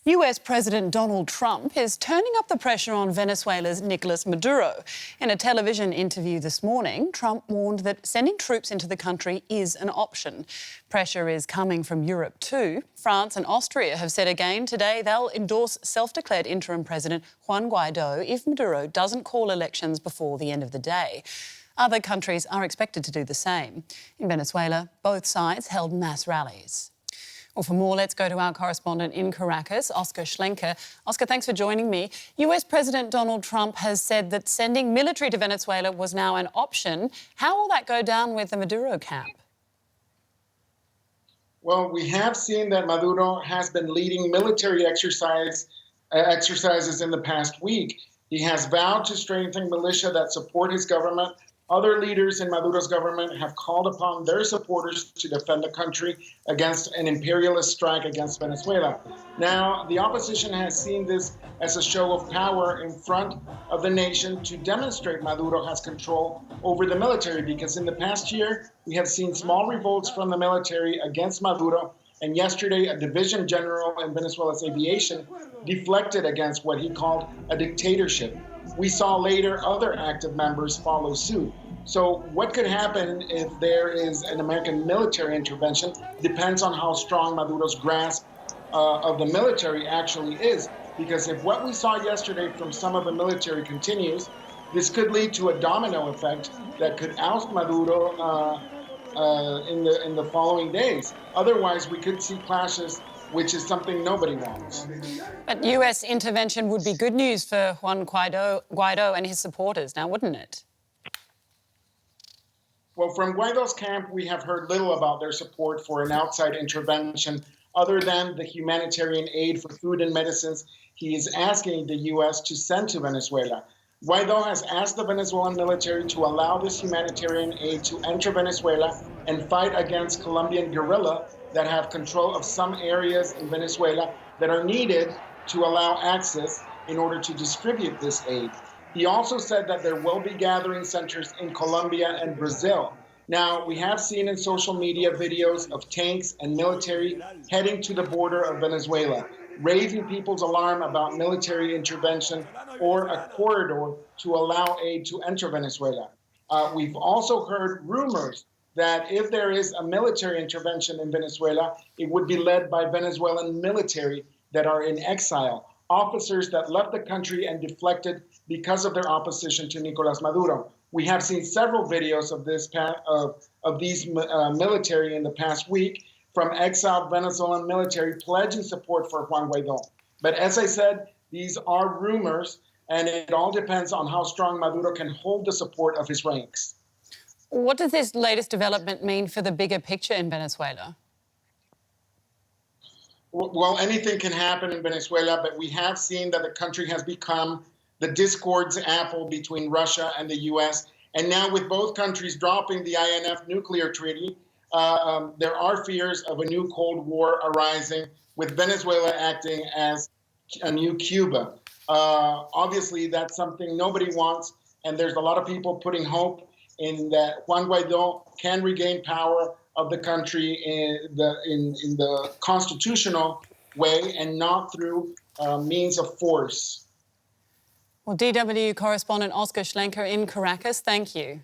US President Donald Trump is turning up the pressure on Venezuela's Nicolas Maduro. In a television interview this morning, Trump warned that sending troops into the country is an option. Pressure is coming from Europe too. France and Austria have said again today they'll endorse self-declared Interim President Juan Guaido if Maduro doesn't call elections before the end of the day. Other countries are expected to do the same. In Venezuela, both sides held mass rallies. Well, for more, let's go to our correspondent in Caracas, Oscar Schlenker. Oscar, thanks for joining me. US President Donald Trump has said that sending military to Venezuela was now an option. How will that go down with the Maduro camp? Well, we have seen that Maduro has been leading military exercises in the past week. He has vowed to strengthen militia that support his government. Other leaders in Maduro's government have called upon their supporters to defend the country against an imperialist strike against Venezuela. Now, the opposition has seen this as a show of power in front of the nation to demonstrate Maduro has control over the military, because in the past year, we have seen small revolts from the military against Maduro, and yesterday a division general in Venezuela's aviation deflected against what he called a dictatorship. We saw later other active members follow suit. So what could happen if there is an American military intervention depends on how strong Maduro's grasp of the military actually is. Because if what we saw yesterday from some of the military continues, this could lead to a domino effect that could oust Maduro in the following days. Otherwise, we could see clashes, which is something nobody wants. But US intervention would be good news for Juan Guaido and his supporters now, wouldn't it? Well, from Guaido's camp, we have heard little about their support for an outside intervention other than the humanitarian aid for food and medicines he is asking the US to send to Venezuela. Guaido has asked the Venezuelan military to allow this humanitarian aid to enter Venezuela and fight against Colombian guerrilla that have control of some areas in Venezuela that are needed to allow access in order to distribute this aid. He also said that there will be gathering centers in Colombia and Brazil. Now, we have seen in social media videos of tanks and military heading to the border of Venezuela, raising people's alarm about military intervention or a corridor to allow aid to enter Venezuela. We've also heard rumors that if there is a military intervention in Venezuela, it would be led by Venezuelan military that are in exile, officers that left the country and deflected because of their opposition to Nicolas Maduro. We have seen several videos of these military in the past week from exiled Venezuelan military pledging support for Juan Guaido. But as I said, these are rumors, and it all depends on how strong Maduro can hold the support of his ranks. What does this latest development mean for the bigger picture in Venezuela? Well, anything can happen in Venezuela, but we have seen that the country has become the discord's apple between Russia and the US. And now with both countries dropping the INF Nuclear Treaty, there are fears of a new Cold War arising, with Venezuela acting as a new Cuba. Obviously, that's something nobody wants, and there's a lot of people putting hope in that Juan Guaido can regain power of the country in the constitutional way and not through means of force. Well, DW correspondent Oscar Schlenker in Caracas, thank you.